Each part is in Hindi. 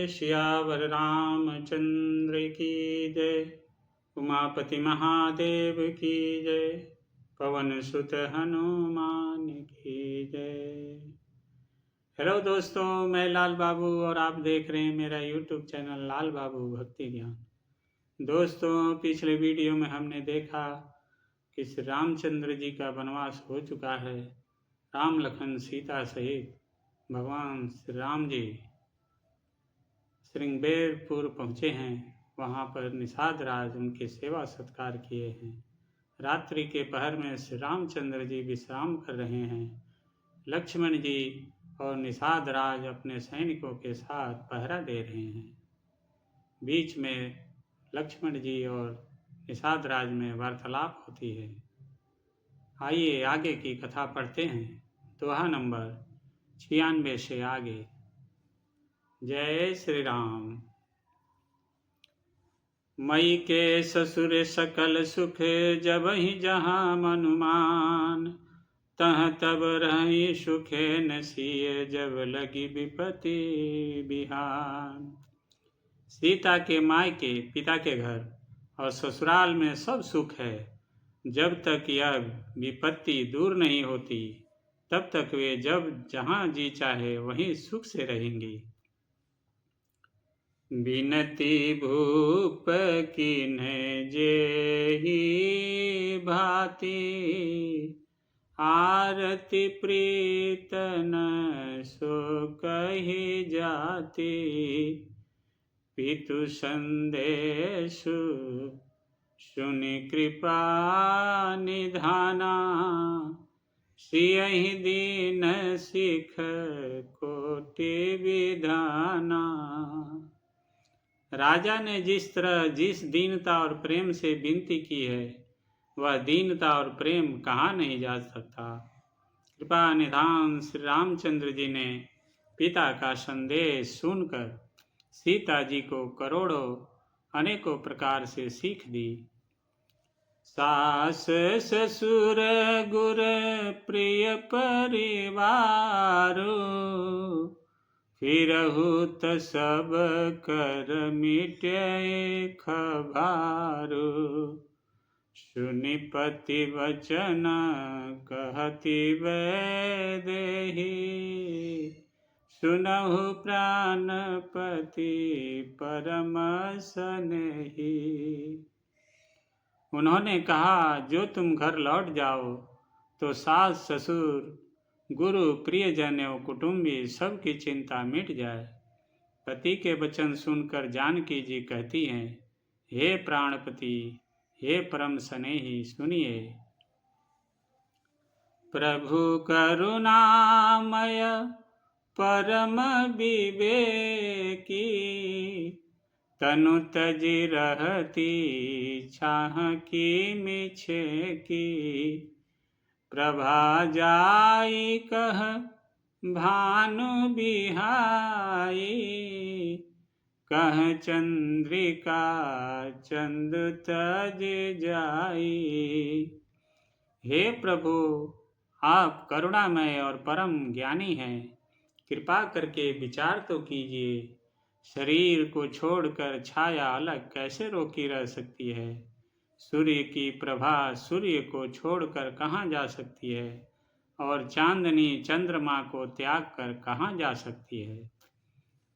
सियावर रामचंद्र की जय। उमापति महादेव की जय। पवन सुत हनुमान की जय। हेलो दोस्तों, मैं लाल बाबू और आप देख रहे हैं मेरा यूट्यूब चैनल लाल बाबू भक्ति ज्ञान। दोस्तों, पिछले वीडियो में हमने देखा कि श्री रामचंद्र जी का वनवास हो चुका है। राम लखन सीता सहित भगवान श्री राम जी श्रृंगबेरपुर पहुँचे हैं। वहाँ पर निषाद राज उनके सेवा सत्कार किए हैं। रात्रि के पहर में श्री रामचंद्र जी विश्राम कर रहे हैं। लक्ष्मण जी और निषाद राज अपने सैनिकों के साथ पहरा दे रहे हैं। बीच में लक्ष्मण जी और निषाद राज में वार्तालाप होती है। आइए आगे की कथा पढ़ते हैं। दोहा नंबर 96 से आगे। जय श्री राम। मई के ससुर सकल सुख, जब ही जहाँ मनुमान, तह तब रही सुखे नसीय, जब लगी विपत्ति बिहान। सीता के मायके पिता के घर और ससुराल में सब सुख है। जब तक यह विपत्ति दूर नहीं होती तब तक वे जब जहाँ जी चाहे वहीं सुख से रहेंगी। बिनती भूप कीन्हे जेहि भांति, आरती प्रीतन सो कहि जाति। पितु संदेशु सुनि कृपा निधाना, सियहि दीन सिख कोटि विधाना। राजा ने जिस तरह जिस दीनता और प्रेम से विनती की है, वह दीनता और प्रेम कहाँ नहीं जा सकता। कृपा निधान श्री रामचंद्र जी ने पिता का संदेश सुनकर सीता जी को करोड़ों अनेकों प्रकार से सीख दी। सास ससुर गुर प्रिय परिवारो, फिरहु त सब कर मिटे खबारो। सुनि पति वचन कहति वैदेही, सुनहु प्राणपति परम स्नेही। उन्होंने कहा, जो तुम घर लौट जाओ तो सास ससुर गुरु प्रियजन एवं कुटुंबी सबकी चिंता मिट जाए। पति के वचन सुनकर जानकी जी कहती हैं, हे प्राणपति, हे परम स्नेही, सुनिए। प्रभु करुणामय परम विवेकी, तनु तजि रहती छाहकी मिछे की। प्रभा जाई कह भानु बिहाई, कह चंद्रिका चंद तज जाई। हे प्रभु, आप करुणामय और परम ज्ञानी हैं। कृपा करके विचार तो कीजिए। शरीर को छोड़कर छाया अलग कैसे रोकी रह सकती है। सूर्य की प्रभा सूर्य को छोड़कर कहाँ जा सकती है, और चांदनी चंद्रमा को त्याग कर कहाँ जा सकती है।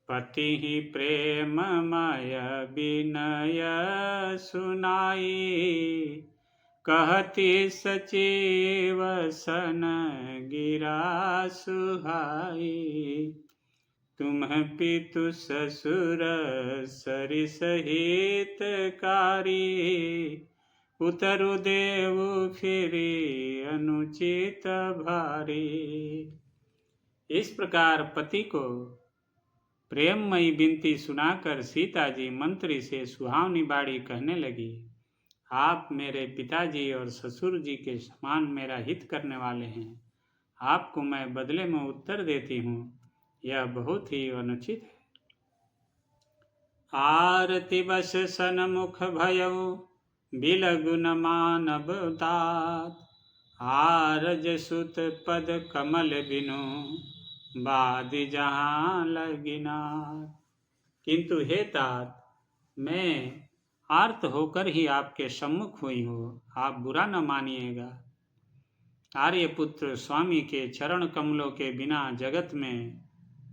पति ही प्रेममय विनय सुनाई, कहती सचिव सन गिरा सुहाई। तुम पितु ससुर सरिस हितकारी, उतरु देव फिरी अनुचित भारी। इस प्रकार पति को प्रेममयी विनती सुनाकर सीता जी मंत्री से सुहावनी बाड़ी कहने लगी। आप मेरे पिताजी और ससुर जी के समान मेरा हित करने वाले हैं। आपको मैं बदले में उत्तर देती हूँ, यह बहुत ही अनुचित है। आरती बस सन्मुख भयउ बिलगु न मानव तात, आरज सुत पद कमल बिनु बादि जहाँ लगिनार। किंतु हे तात, मैं आर्त होकर ही आपके सम्मुख हुई हूँ, आप बुरा न मानिएगा। आर्यपुत्र स्वामी के चरण कमलों के बिना जगत में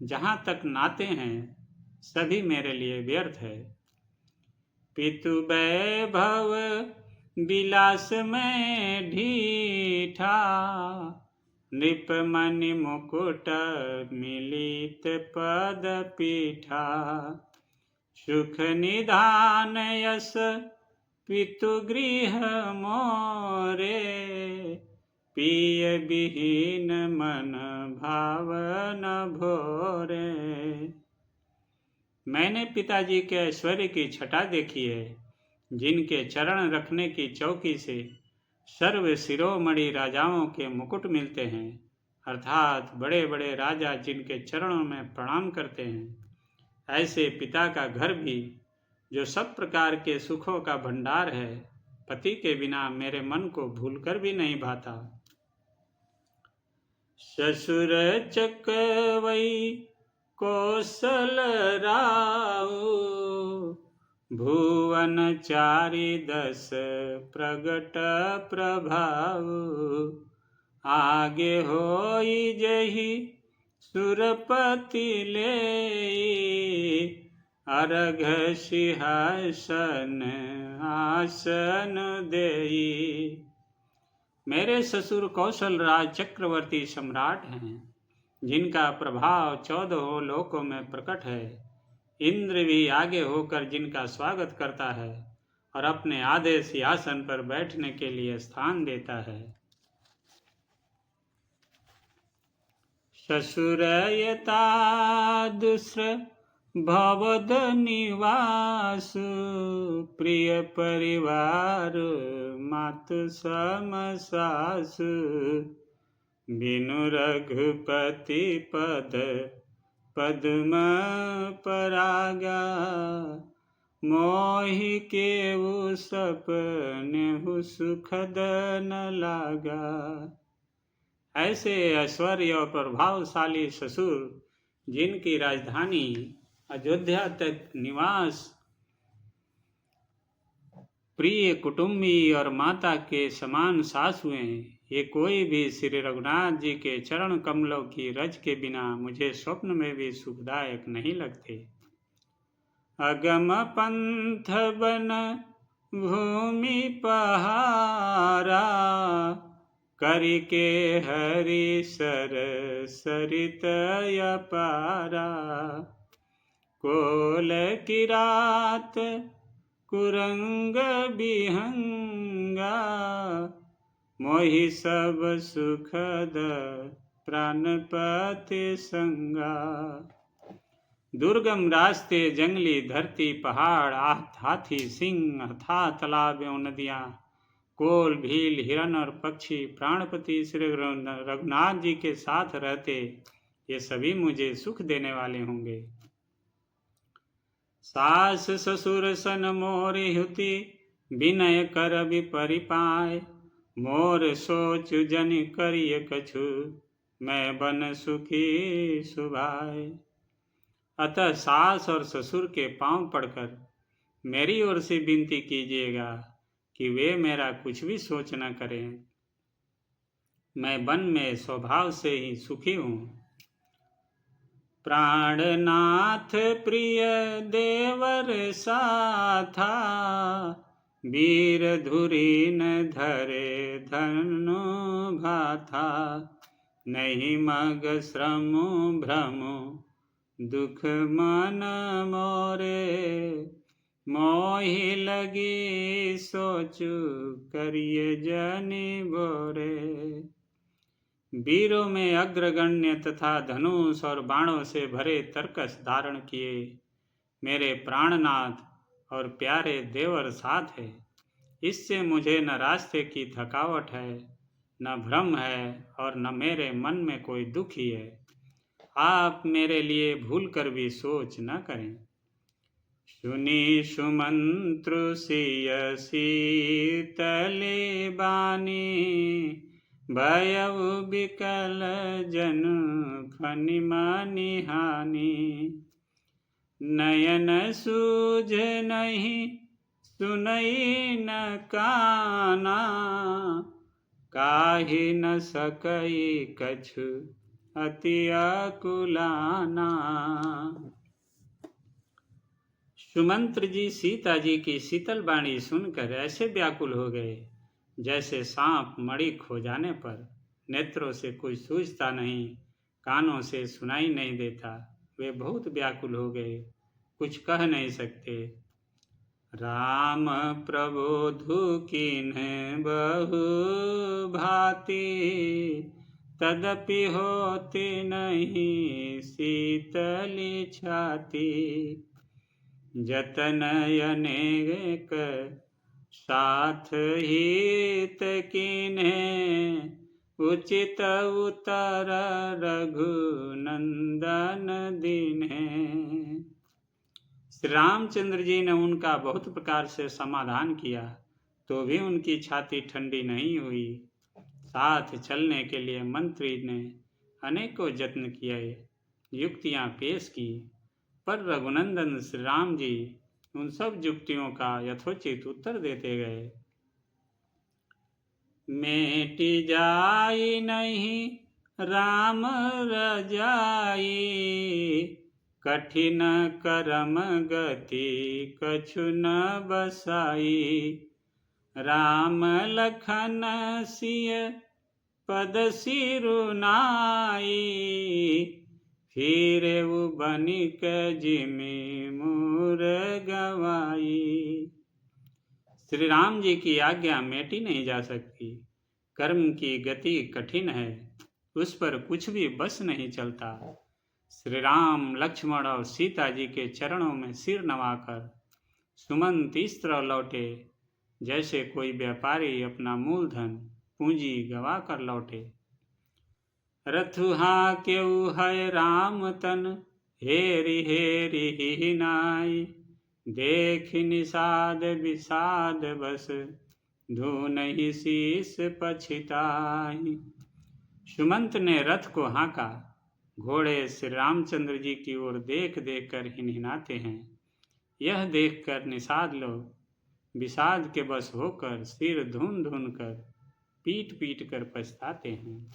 जहाँ तक नाते हैं सभी मेरे लिए व्यर्थ है। पितु वैभव विलास में ढीठा, नृपमणि मुकुट मिलित पद पीठा। सुख निधान यस पितु गृह मोरे, पिय विहीन मन भावन भोरे। मैंने पिताजी के ऐश्वर्य की छटा देखी है, जिनके चरण रखने की चौकी से सर्व शिरोमणि राजाओं के मुकुट मिलते हैं, अर्थात बड़े बड़े राजा जिनके चरणों में प्रणाम करते हैं। ऐसे पिता का घर भी, जो सब प्रकार के सुखों का भंडार है, पति के बिना मेरे मन को भूलकर भी नहीं भाता। ससुर चकवई कौशल राउ, भुवन चारि दस प्रगट प्रभाव। आगे होई जही सुरपति लेई, अर्घ सिंहासन आसन देई। मेरे ससुर कौशल राज चक्रवर्ती सम्राट हैं, जिनका प्रभाव 14 लोकों में प्रकट है। इंद्र भी आगे होकर जिनका स्वागत करता है और अपने आधे सिंहासन पर बैठने के लिए स्थान देता है। ससुर यता दुस्र भवद निवास, प्रिय परिवार मातु सम सासु। बिनु रघुपति पद पद्म परागा, मोहि केउ सपनेहु सुखद न लागा। ऐसे ऐश्वर्य और प्रभावशाली ससुर, जिनकी राजधानी अयोध्या तक निवास, प्रिय कुटुंबी और माता के समान सासुएं, ये कोई भी श्री रघुनाथ जी के चरण कमलों की रज के बिना मुझे स्वप्न में भी सुखदायक नहीं लगते। अगम पंथ बन भूमि पहारा, करिके हरि सर सरित अपारा। कोल किरात कुरंग बिहंगा, मोहि सब सुखद प्राणपति संगा। दुर्गम रास्ते, जंगली धरती, पहाड़, हाथी, सिंह, अथाह तालाब एवं नदियाँ, कोल, भील, हिरन और पक्षी प्राणपति श्री रघुनाथ जी के साथ रहते, ये सभी मुझे सुख देने वाले होंगे। सास ससुर सन मोर हुति, विनय कर परिपाय। मोर सोच जन करिय कछु, मैं बन सुखी सुभाय। अतः सास और ससुर के पांव पड़कर मेरी ओर से विनती कीजिएगा कि वे मेरा कुछ भी सोच न करें। मैं वन में स्वभाव से ही सुखी हूँ। प्राणनाथ प्रिय देवर साथा, वीर धुरीन धरे धनु भाथा। नहीं मग श्रम भ्रम दुख मन मोरे, मोहि लगी सोचु करिय जनि बोरे। वीरों में अग्रगण्य तथा धनुष और बाणों से भरे तरकस धारण किए मेरे प्राणनाथ और प्यारे देवर साथ है। इससे मुझे न रास्ते की थकावट है, न भ्रम है और न मेरे मन में कोई दुख ही है। आप मेरे लिए भूल कर भी सोच न करें। सुनी सुमंत्रु सिय शीतले बानी, भयउ बिकल जन फनि मानि हानि। नयन सूझ नहीं सुनई न काना, काहि न सकई कछु अति अकुलाना। सुमंत्र जी सीता जी की शीतल वाणी सुनकर ऐसे व्याकुल हो गए जैसे सांप मणि खो जाने पर नेत्रों से कुछ सूझता नहीं, कानों से सुनाई नहीं देता। वे बहुत व्याकुल हो गए, कुछ कह नहीं सकते। राम प्रबोधु कीन्ह बहु भांति, तदपि होती नहीं शीतली छाती। जतन अनेक साथ हित कीन्हे, उचित उतर रघुनंदन दीन्हे। श्री रामचंद्र जी ने उनका बहुत प्रकार से समाधान किया, तो भी उनकी छाती ठंडी नहीं हुई। साथ चलने के लिए मंत्री ने अनेकों यत्न किए, युक्तियां पेश की, पर रघुनंदन श्री राम जी उन सब युक्तियों का यथोचित उत्तर देते गए। मेटि जाई नहीं राम रजाई, कठिन करम गति कछु न बसाई। राम लखन सिय पद सिरुनाई, फिर बनिक जिमि मूर गवाई। श्री राम जी की आज्ञा मेटी नहीं जा सकती। कर्म की गति कठिन है, उस पर कुछ भी बस नहीं चलता। श्री राम लक्ष्मण और सीता जी के चरणों में सिर नवाकर सुमंत इस तरह लौटे जैसे कोई व्यापारी अपना मूलधन पूंजी गवा कर लौटे। रथुहा केउ है राम तन, हेरि हेरि ही नाई। देख निषाद विषाद बस, धुनहि शीस पछिताई। सुमंत ने रथ को हाँका, घोड़े श्री रामचंद्र जी की ओर देख देख कर हिनहिनाते हैं। यह देखकर निषाद लोग विषाद के बस होकर सिर धुन धुन कर पीट पीट कर पछताते हैं।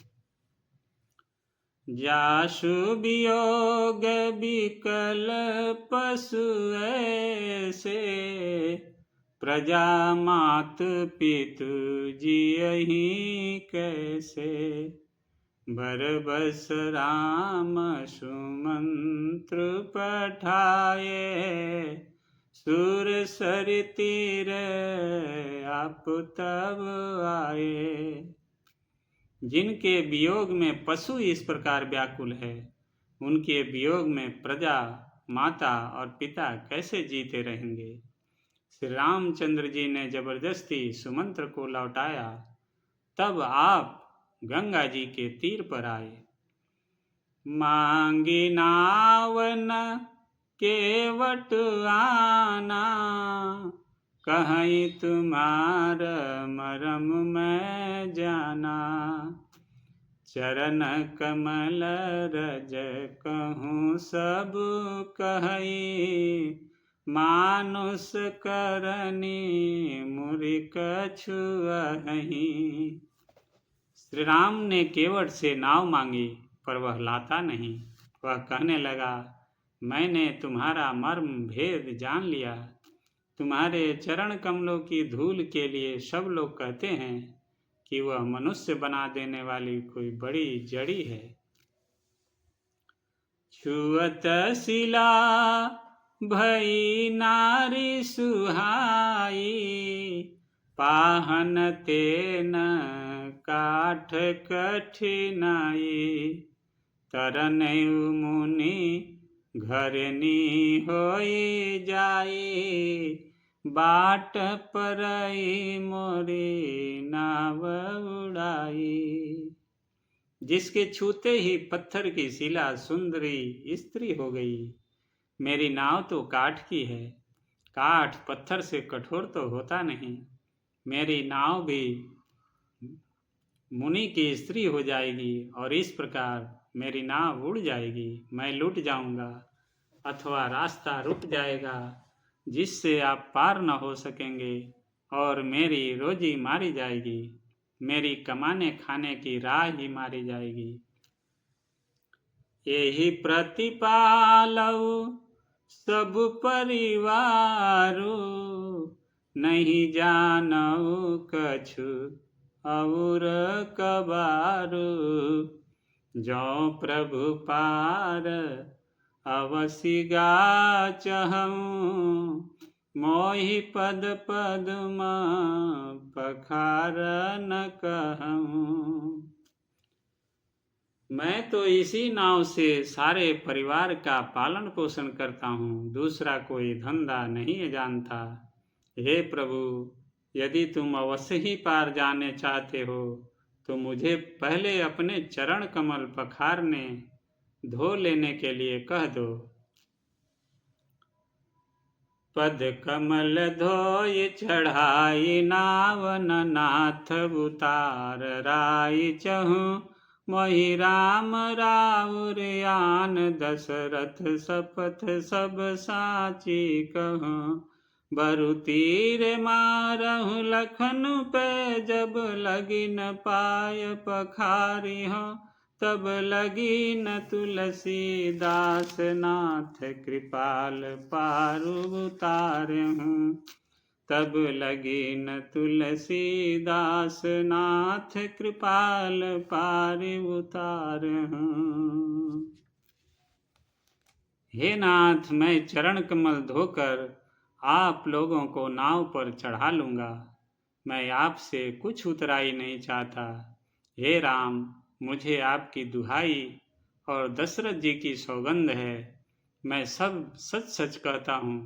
जासु वियोग विकल पशु ऐसे, प्रजा मात पितु जियहि कैसे। बरबस राम सुमंत्र पठाए, सुर सर तीर आप तब आए। जिनके वियोग में पशु इस प्रकार व्याकुल है, उनके वियोग में प्रजा माता और पिता कैसे जीते रहेंगे। श्री रामचंद्र जी ने जबरदस्ती सुमंत्र को लौटाया, तब आप गंगा जी के तीर पर आए। मांगी नावन केवट आना, कहीं तुम्हार मरम मैं जाना। चरण कमल रज कहूँ सब कही, मानुष करनी मुरि कछु अहि। श्री राम ने केवट से नाव मांगी, पर वह लाता नहीं। वह कहने लगा, मैंने तुम्हारा मर्म भेद जान लिया। तुम्हारे चरण कमलों की धूल के लिए सब लोग कहते हैं कि वह मनुष्य बना देने वाली कोई बड़ी जड़ी है। छुअत शिला भई नारी सुहाई, पाहन तेन काठ कठिनाई। तरनउ मुनि घरनी होई जाई, बाट परई मोरी नाव उड़ाई। जिसके छूते ही पत्थर की शिला सुंदरी स्त्री हो गई। मेरी नाव तो काठ की है, काठ पत्थर से कठोर तो होता नहीं। मेरी नाव भी मुनि की स्त्री हो जाएगी और इस प्रकार मेरी नाव उड़ जाएगी, मैं लुट जाऊंगा। अथवा रास्ता रुक जाएगा जिससे आप पार न हो सकेंगे और मेरी रोजी मारी जाएगी, मेरी कमाने खाने की राह ही मारी जाएगी। यही प्रतिपालऊ सब परिवारू, नहीं जानऊ कछु और कबारू। जो प्रभु पार अवसि गाचहूँ, मोहि पद पद्म पखार न कहूँ। मैं तो इसी नाव से सारे परिवार का पालन पोषण करता हूँ, दूसरा कोई धंधा नहीं जानता। हे प्रभु, यदि तुम अवश्य ही पार जाने चाहते हो तो मुझे पहले अपने चरण कमल पखारने धो लेने के लिए कह दो। पद कमल धोय चढ़ाई नावन नाथ उतार राई चहूँ, मोहि राम राउर आन दशरथ शपथ सब साची कहूँ। बरु तीर मारहु लखन पे जब लगिन पाय पखारी हो, तब लगी न तुलसीदास नाथ कृपाल पारु उतारहूँ। तब लगी न तुलसीदास नाथ कृपाल पार उतारहूँ। हे नाथ, मैं चरण कमल धोकर आप लोगों को नाव पर चढ़ा लूँगा। मैं आपसे कुछ उतराई नहीं चाहता। हे राम, मुझे आपकी दुहाई और दशरथ जी की सौगंध है, मैं सब सच सच कहता हूँ।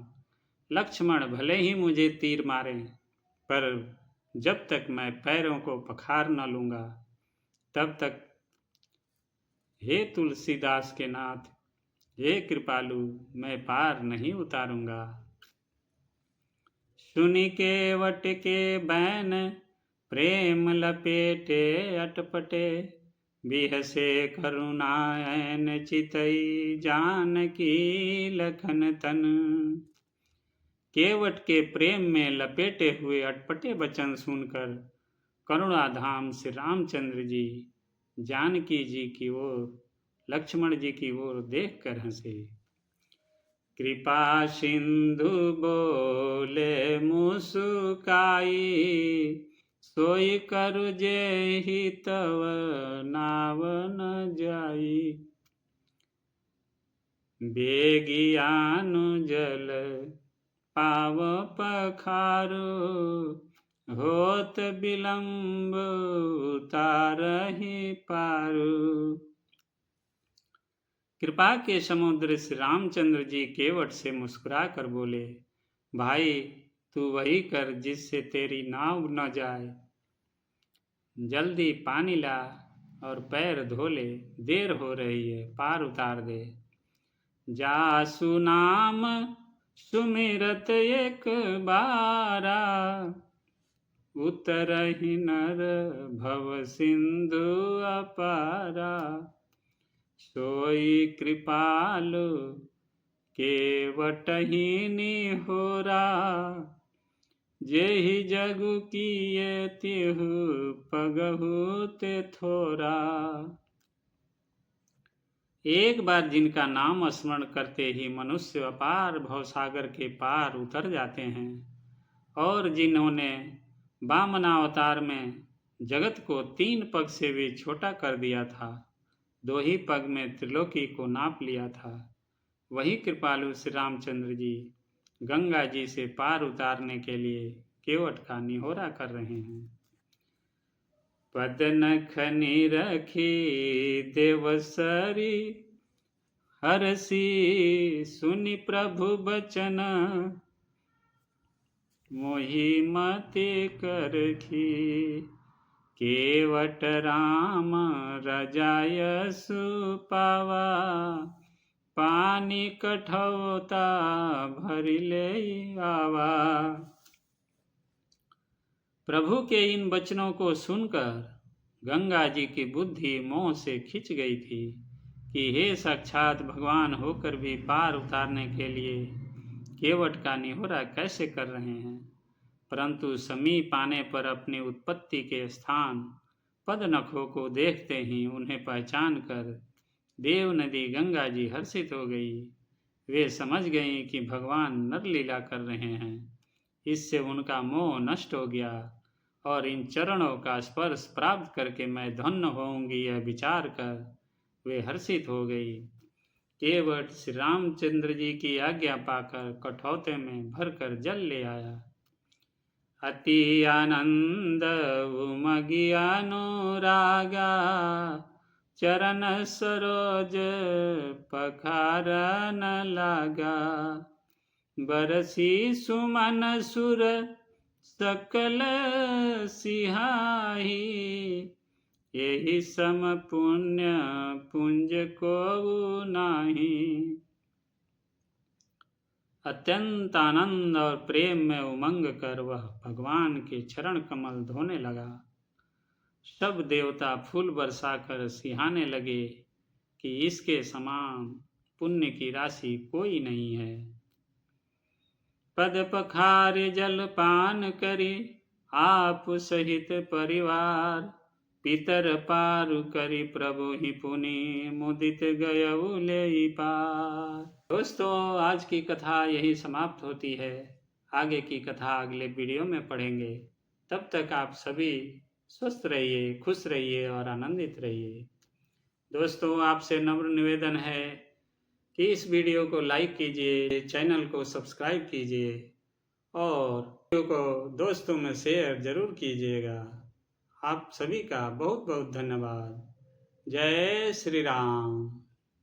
लक्ष्मण भले ही मुझे तीर मारें, पर जब तक मैं पैरों को पखार न लूँगा तब तक हे तुलसीदास के नाथ, हे कृपालु, मैं पार नहीं उतारूँगा। सुनि केवट के बैन प्रेम लपेटे अटपटे, बिहसे करुणायन चितई जानकी लखन तन। केवट के प्रेम में लपेटे हुए अटपटे वचन सुनकर करुणाधाम श्री रामचंद्र जी जानकी जी की ओर, लक्ष्मण जी की ओर देखकर हंसे। कृपा सिंधु बोले मुस्काई, सोई करु जेहि तव नाव न जाई। बेगियानु जल पाव पखारो, होत विलंब उतारहि पारू। कृपा के समुद्र श्री रामचंद्र जी केवट से मुस्कुरा कर बोले, भाई तू वही कर जिससे तेरी नाव न जाए। जल्दी पानी ला और पैर धो ले, देर हो रही है, पार उतार दे। जासु नाम सुमिरत एक बारा, उतरहि नर भव सिंधु अपारा। सोई कृपालु केवटहि निहोरा, जेहि जगु किए तिहु पगहु ते थोरा। एक बार जिनका नाम स्मरण करते ही मनुष्य अपार भवसागर के पार उतर जाते हैं, और जिन्होंने वामनावतार में जगत को 3 पग से भी छोटा कर दिया था, 2 ही पग में त्रिलोकी को नाप लिया था, वही कृपालु श्री रामचंद्र जी गंगा जी से पार उतारने के लिए केवट का निहोरा कर रहे हैं। पद नखनि रखी देवसरी, हरसी सुनि प्रभु बचन। मोहि मति करखी, केवट राम रजायसु पावा। पानी कठौता भरि ले आवा। प्रभु के इन वचनों को सुनकर गंगा जी की बुद्धि मोह से खिंच गई थी। कि हे साक्षात भगवान होकर भी पार उतारने के लिए केवट का निहोरा कैसे कर रहे हैं, परंतु समीप आने पर अपनी उत्पत्ति के स्थान पदनखों को देखते ही उन्हें पहचान कर देव नदी गंगा जी हर्षित हो गई। वे समझ गईं कि भगवान नरलीला कर रहे हैं। इससे उनका मोह नष्ट हो गया और इन चरणों का स्पर्श प्राप्त करके मैं धन्य होऊंगी, यह विचार कर वे हर्षित हो गई। केवट श्री रामचंद्र जी की आज्ञा पाकर कठौते में भरकर जल ले आया। अति आनंद उमगी अनुरागा, चरण सरोज पखारन लागा। बरसी सुमन सुर सकल सिहाही, यही सम पुण्य पुंज को नाही। अत्यंत आनंद और प्रेम में उमंग कर वह भगवान के चरण कमल धोने लगा। सब देवता फूल बरसाकर सिहाने लगे कि इसके समान पुण्य की राशि कोई नहीं है। पद पखारे जल पान करी आप सहित परिवार, पितर पारु करी प्रभु ही पुनि मुदित गयउ लेई पार। दोस्तों, आज की कथा यही समाप्त होती है। आगे की कथा अगले वीडियो में पढ़ेंगे। तब तक आप सभी स्वस्थ रहिए, खुश रहिए और आनंदित रहिए। दोस्तों, आपसे नम्र निवेदन है कि इस वीडियो को लाइक कीजिए, चैनल को सब्सक्राइब कीजिए और वीडियो को दोस्तों में शेयर जरूर कीजिएगा। आप सभी का बहुत बहुत धन्यवाद। जय श्री राम।